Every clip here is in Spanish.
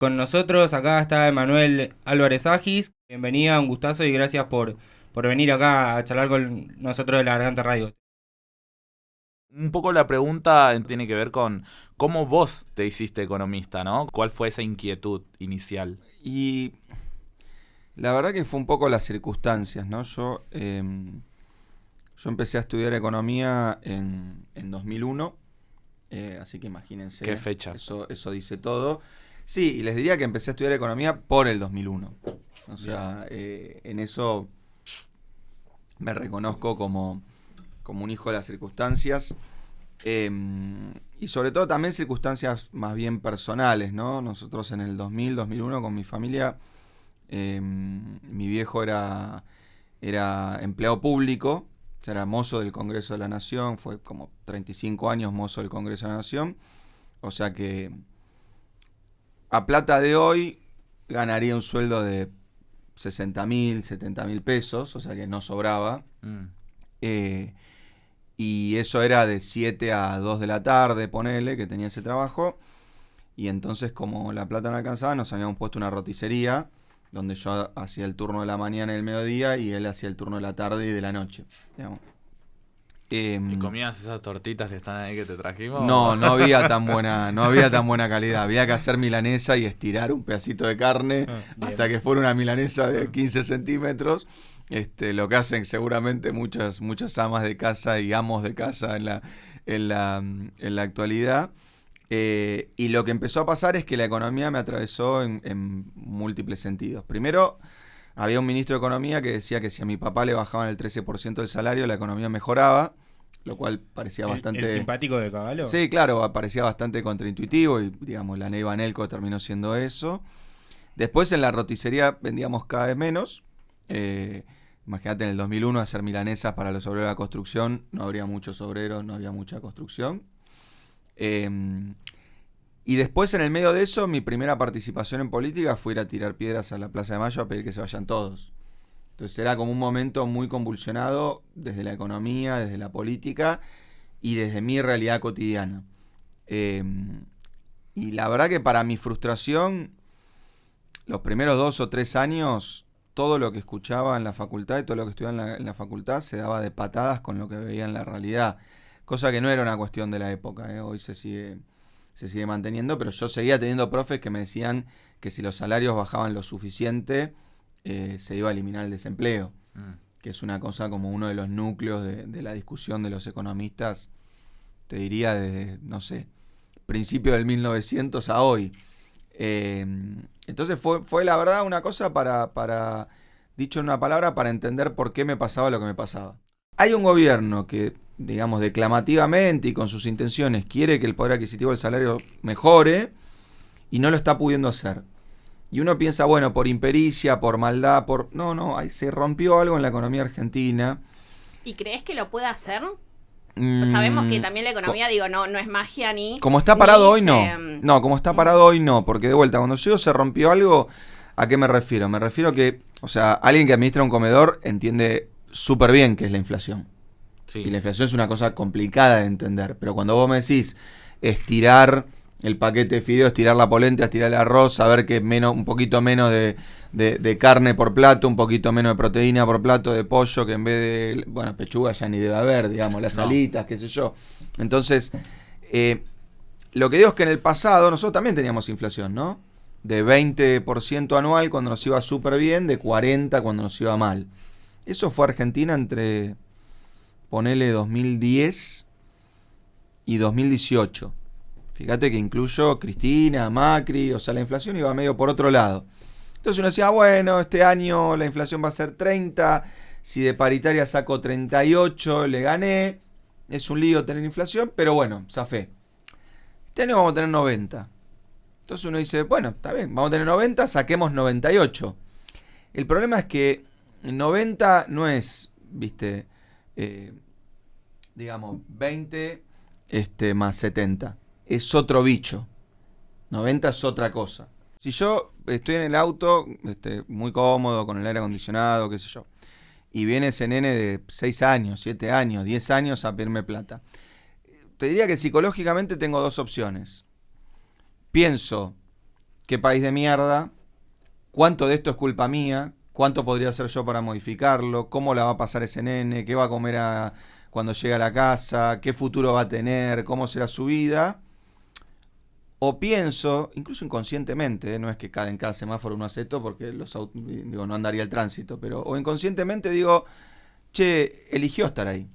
Con nosotros acá está Emanuel Álvarez Agis. Bienvenida, un gustazo y gracias por venir acá a charlar con nosotros de la Garganta Radio. Un poco la pregunta tiene que ver con cómo vos te hiciste economista, ¿no? ¿Cuál fue esa inquietud inicial? Y la verdad que fue un poco las circunstancias, ¿no? Yo empecé a estudiar economía en 2001, así que imagínense, ¿Qué fecha? eso dice todo. Sí, y les diría que empecé a estudiar economía por el 2001. O sea, en eso me reconozco como un hijo de las circunstancias. eh, y sobre todo también circunstancias más bien personales, ¿no? Nosotros en el 2000, 2001 con mi familia, mi viejo era empleado público, o sea, era mozo del Congreso de la Nación, fue como 35 años mozo del Congreso de la Nación, o sea que a plata de hoy ganaría un sueldo de 60.000, 70.000 pesos, o sea que no sobraba. Mm. Eh, y eso era de 7 a 2 de la tarde, ponele, que tenía ese trabajo. Y entonces, como la plata no alcanzaba, nos habíamos puesto una roticería, donde yo hacía el turno de la mañana y el mediodía, y él hacía el turno de la tarde y de la noche, digamos. ¿Y Em, comías esas tortitas que están ahí que te trajimos? no había tan buena calidad. Había que hacer milanesa y estirar un pedacito de carne hasta que fuera una milanesa de 15 centímetros. Lo que hacen seguramente muchas amas de casa y amos de casa en la actualidad. Y lo que empezó a pasar es que la economía me atravesó en múltiples sentidos. Primero, había un ministro de Economía que decía que si a mi papá le bajaban el 13% del salario, la economía mejoraba, lo cual parecía ¿El bastante... simpático de Caballo? Sí, claro, parecía bastante contraintuitivo y, digamos, la Ney Banelco terminó siendo eso. Después en la roticería vendíamos cada vez menos. Imagínate en el 2001 hacer milanesas para los obreros de la construcción, no habría muchos obreros, no había mucha construcción. Eh, y después en el medio de eso, mi primera participación en política fue ir a tirar piedras a la Plaza de Mayo a pedir que se vayan todos. Entonces era como un momento muy convulsionado desde la economía, desde la política y desde mi realidad cotidiana. Eh, y la verdad que para mi frustración, los primeros 2 o 3 años, todo lo que escuchaba en la facultad y todo lo que estudiaba en la facultad se daba de patadas con lo que veía en la realidad. Cosa que no era una cuestión de la época, ¿eh? Hoy se sigue manteniendo, pero yo seguía teniendo profes que me decían que si los salarios bajaban lo suficiente, se iba a eliminar el desempleo, Mm. que es una cosa como uno de los núcleos de la discusión de los economistas, te diría desde, no sé, principio del 1900 a hoy. Eh, entonces fue la verdad una cosa dicho en una palabra, para entender por qué me pasaba lo que me pasaba. Hay un gobierno que, digamos, declamativamente y con sus intenciones quiere que el poder adquisitivo del salario mejore y no lo está pudiendo hacer. Y uno piensa, bueno, por impericia, por maldad, No, se rompió algo en la economía argentina. ¿Y crees que lo puede hacer? Sabemos que Mm, también la economía, no es magia ni... Como está parado ni hoy, no. No, como está parado hoy, no. Porque de vuelta, cuando yo se rompió algo, ¿a qué me refiero? Me refiero que, o sea, alguien que administra un comedor entiende súper bien qué es la inflación. Sí. Y la inflación es una cosa complicada de entender. Pero cuando vos me decís estirar el paquete de fideos, estirar la polenta, estirar el arroz, saber que un poquito menos de carne por plato, un poquito menos de proteína por plato de pollo, que en vez de, bueno, pechuga ya ni debe haber, digamos, las No. alitas, qué sé yo. Entonces, lo que digo es que en el pasado nosotros también teníamos inflación, ¿no? De 20% anual cuando nos iba súper bien, de 40% cuando nos iba mal. Eso fue Argentina entre, ponele 2010 y 2018. Fíjate que incluyo Cristina, Macri, o sea, la inflación iba medio por otro lado. Entonces uno decía, este año la inflación va a ser 30, si de paritaria saco 38, le gané. Es un lío tener inflación, pero bueno, zafé. Este año vamos a tener 90. Entonces uno dice, bueno, está bien, vamos a tener 90, saquemos 98. El problema es que 90 no es, viste, digamos, 20 más 70. Es otro bicho. 90 es otra cosa. Si yo estoy en el auto, muy cómodo, con el aire acondicionado, qué sé yo, y viene ese nene de 6 años, 7 años, 10 años a pedirme plata, te diría que psicológicamente tengo dos opciones. Pienso qué país de mierda, cuánto de esto es culpa mía, cuánto podría hacer yo para modificarlo, cómo la va a pasar ese nene, qué va a comer cuando llegue a la casa, qué futuro va a tener, cómo será su vida. O pienso, incluso inconscientemente, no es que en cada semáforo uno hace esto porque no andaría el tránsito, pero o inconscientemente digo, che, eligió estar ahí.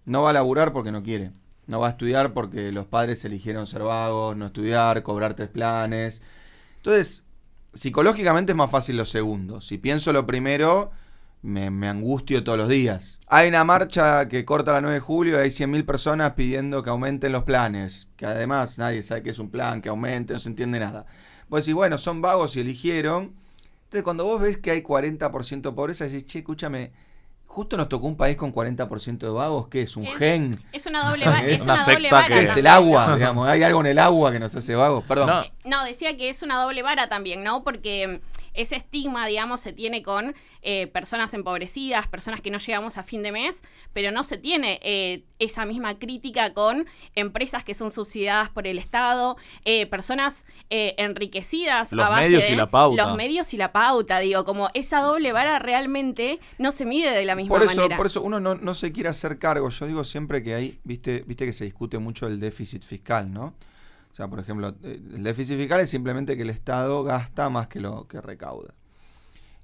No va a laburar porque no quiere. No va a estudiar porque los padres eligieron ser vagos, no estudiar, cobrar 3 planes. Entonces, psicológicamente es más fácil lo segundo. Si pienso lo primero, me angustio todos los días. Hay una marcha que corta la 9 de julio y hay 100.000 personas pidiendo que aumenten los planes. Que además nadie sabe qué es un plan, que aumente, no se entiende nada. Vos decís, bueno, son vagos y eligieron. Entonces, cuando vos ves que hay 40% de pobreza, decís, che, escúchame, justo nos tocó un país con 40% de vagos, ¿qué es? ¿Un gen? Es una doble vara. Es una secta que ¿Es el agua? Digamos, ¿hay algo en el agua que nos hace vagos? Perdón. No, decía que es una doble vara también, ¿no? Porque ese estigma, digamos, se tiene con personas empobrecidas, personas que no llegamos a fin de mes, pero no se tiene esa misma crítica con empresas que son subsidiadas por el Estado, personas enriquecidas los a base medios de y la pauta. los medios y la pauta, digo, como esa doble vara realmente no se mide de la misma manera. Por eso uno no se quiere hacer cargo. Yo digo siempre que hay, viste que se discute mucho el déficit fiscal, ¿no? O sea, por ejemplo, el déficit fiscal es simplemente que el Estado gasta más que lo que recauda.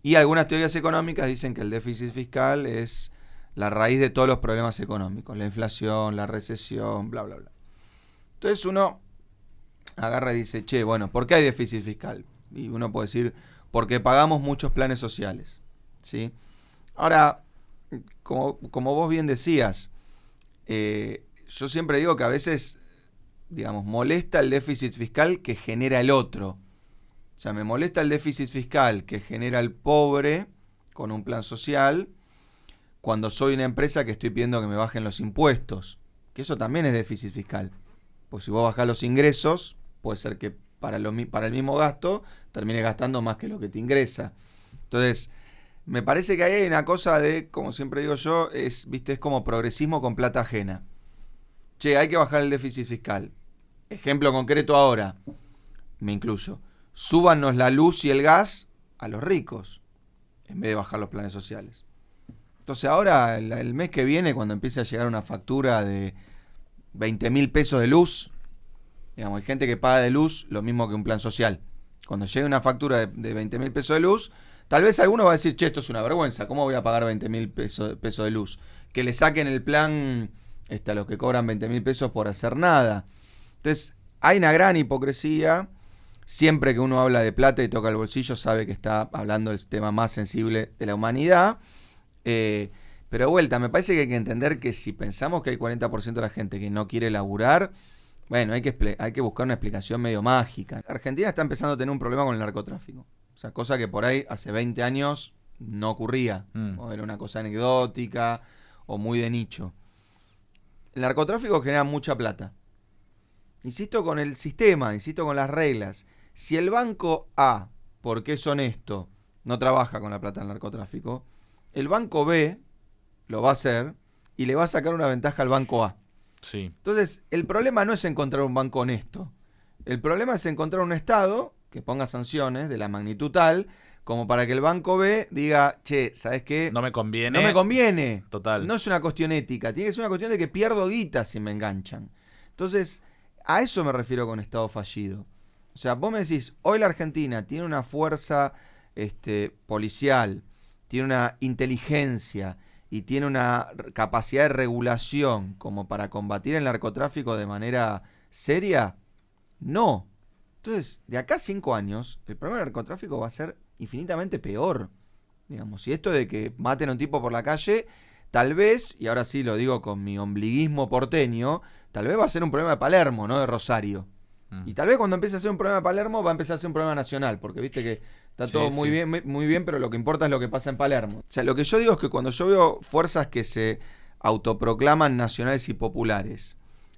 Y algunas teorías económicas dicen que el déficit fiscal es la raíz de todos los problemas económicos, la inflación, la recesión, bla, bla, bla. Entonces uno agarra y dice, che, bueno, ¿por qué hay déficit fiscal? Y uno puede decir, porque pagamos muchos planes sociales, ¿sí? Ahora, como vos bien decías, yo siempre digo que a veces, digamos, molesta el déficit fiscal que genera el otro. O sea, me molesta el déficit fiscal que genera el pobre con un plan social cuando soy una empresa que estoy pidiendo que me bajen los impuestos. Que eso también es déficit fiscal. Pues si vos bajás los ingresos, puede ser que para el mismo gasto termines gastando más que lo que te ingresa. Entonces, me parece que ahí hay una cosa de, como siempre digo yo, es como progresismo con plata ajena. Che, hay que bajar el déficit fiscal. Ejemplo concreto ahora, me incluyo. Súbanos la luz y el gas a los ricos, en vez de bajar los planes sociales. Entonces ahora, el mes que viene, cuando empiece a llegar una factura de 20.000 pesos de luz, digamos, hay gente que paga de luz lo mismo que un plan social. Cuando llegue una factura de 20.000 pesos de luz, tal vez alguno va a decir, che, esto es una vergüenza, ¿cómo voy a pagar 20.000 pesos de luz? Que le saquen el plan a los que cobran 20.000 pesos por hacer nada. Entonces, hay una gran hipocresía. Siempre que uno habla de plata y toca el bolsillo, sabe que está hablando del tema más sensible de la humanidad. Pero de vuelta, me parece que hay que entender que si pensamos que hay 40% de la gente que no quiere laburar, bueno, hay que buscar una explicación medio mágica. Argentina está empezando a tener un problema con el narcotráfico. O sea, cosa que por ahí hace 20 años no ocurría. O era una cosa anecdótica o muy de nicho. El narcotráfico genera mucha plata. Insisto con el sistema, insisto con las reglas. Si el banco A, porque es honesto, no trabaja con la plata del narcotráfico, el banco B lo va a hacer y le va a sacar una ventaja al banco A. Sí. Entonces, el problema no es encontrar un banco honesto. El problema es encontrar un Estado que ponga sanciones de la magnitud tal como para que el banco B diga, che, ¿sabes qué? No me conviene. No me conviene. Total. No es una cuestión ética, tiene que ser una cuestión de que pierdo guita si me enganchan. Entonces, a eso me refiero con Estado fallido. O sea, vos me decís, hoy la Argentina tiene una fuerza policial, tiene una inteligencia y tiene una capacidad de regulación como para combatir el narcotráfico de manera seria. No. Entonces, de acá a 5 años, el problema del narcotráfico va a ser infinitamente peor. Digamos, y esto de que maten a un tipo por la calle, tal vez, y ahora sí lo digo con mi ombliguismo porteño, tal vez va a ser un problema de Palermo, no de Rosario. Y tal vez cuando empiece a ser un problema de Palermo va a empezar a ser un problema nacional, porque viste que está todo muy bien, pero lo que importa es lo que pasa en Palermo. O sea, lo que yo digo es que cuando yo veo fuerzas que se autoproclaman nacionales y populares,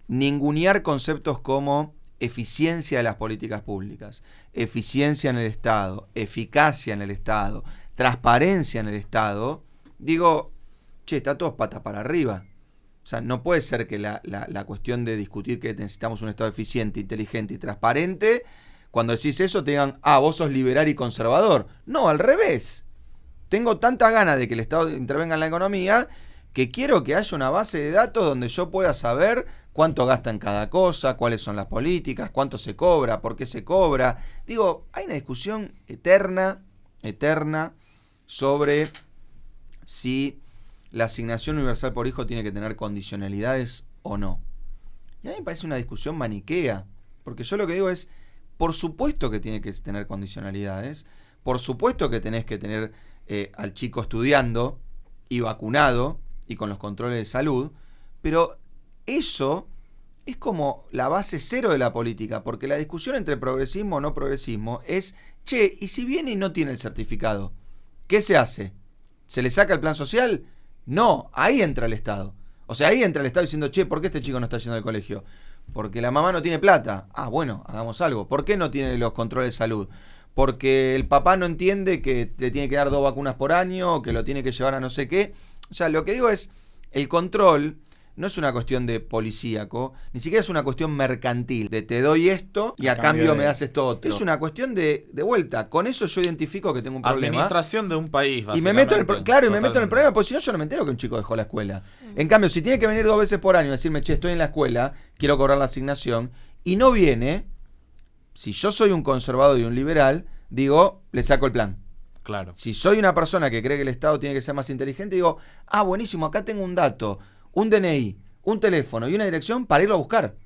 ningunear conceptos como eficiencia de las políticas públicas, eficiencia en el Estado, eficacia en el Estado, transparencia en el Estado, digo, che, está todo patas para arriba. O sea, no puede ser que la cuestión de discutir que necesitamos un Estado eficiente, inteligente y transparente, cuando decís eso te digan, vos sos liberal y conservador. No, al revés. Tengo tanta ganas de que el Estado intervenga en la economía que quiero que haya una base de datos donde yo pueda saber cuánto gasta en cada cosa, cuáles son las políticas, cuánto se cobra, por qué se cobra. Digo, hay una discusión eterna sobre si la asignación universal por hijo tiene que tener condicionalidades o no. Y a mí me parece una discusión maniquea, porque yo lo que digo es, por supuesto que tiene que tener condicionalidades, por supuesto que tenés que tener al chico estudiando y vacunado y con los controles de salud, pero eso es como la base cero de la política, porque la discusión entre progresismo o no progresismo es, che, ¿y si viene y no tiene el certificado? ¿Qué se hace? ¿Se le saca el plan social? No, ahí entra el Estado. O sea, ahí entra el Estado diciendo, che, ¿por qué este chico no está yendo al colegio? Porque la mamá no tiene plata. Bueno, hagamos algo. ¿Por qué no tiene los controles de salud? Porque el papá no entiende que le tiene que dar 2 vacunas por año, o que lo tiene que llevar a no sé qué. O sea, lo que digo es, el control no es una cuestión de policíaco, ni siquiera es una cuestión mercantil, de te doy esto y a cambio me das esto otro. Es una cuestión de vuelta. Con eso yo identifico que tengo un problema. Administración de un país, básicamente. Y me meto en el problema, porque si no yo no me entero que un chico dejó la escuela. En cambio, si tiene que venir 2 veces por año y decirme, che, estoy en la escuela, quiero cobrar la asignación, y no viene, si yo soy un conservador y un liberal, digo, le saco el plan. Claro. Si soy una persona que cree que el Estado tiene que ser más inteligente, digo, buenísimo, acá tengo un dato, un DNI, un teléfono y una dirección para irlo a buscar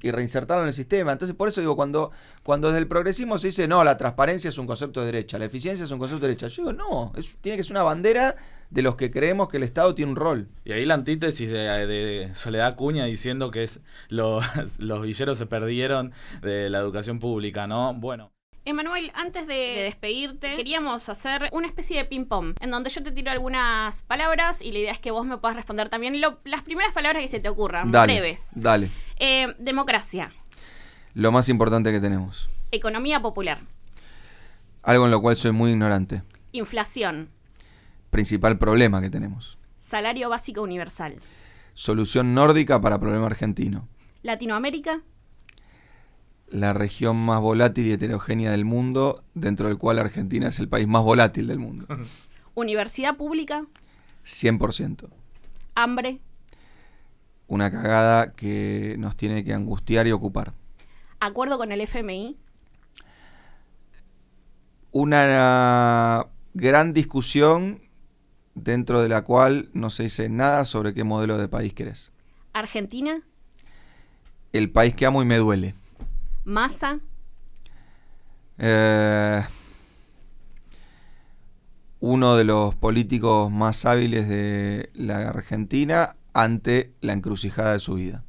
y reinsertarlo en el sistema. Entonces, por eso digo, cuando desde el progresismo se dice, no, la transparencia es un concepto de derecha, la eficiencia es un concepto de derecha, yo digo, no, tiene que ser una bandera de los que creemos que el Estado tiene un rol. Y ahí la antítesis de Soledad Acuña diciendo que los villeros se perdieron de la educación pública, ¿no? Bueno. Emanuel, antes de despedirte, queríamos hacer una especie de ping-pong, en donde yo te tiro algunas palabras y la idea es que vos me puedas responder también las primeras palabras que se te ocurran, breves. Dale. Democracia. Lo más importante que tenemos. Economía popular. Algo en lo cual soy muy ignorante. Inflación. Principal problema que tenemos. Salario básico universal. Solución nórdica para problema argentino. Latinoamérica. La región más volátil y heterogénea del mundo, dentro del cual Argentina es el país más volátil del mundo. Universidad pública. 100%. Hambre. Una cagada que nos tiene que angustiar y ocupar. Acuerdo con el FMI. Una gran discusión dentro de la cual no se dice nada sobre qué modelo de país querés. Argentina. El país que amo y me duele. Massa. Uno de los políticos más hábiles de la Argentina ante la encrucijada de su vida.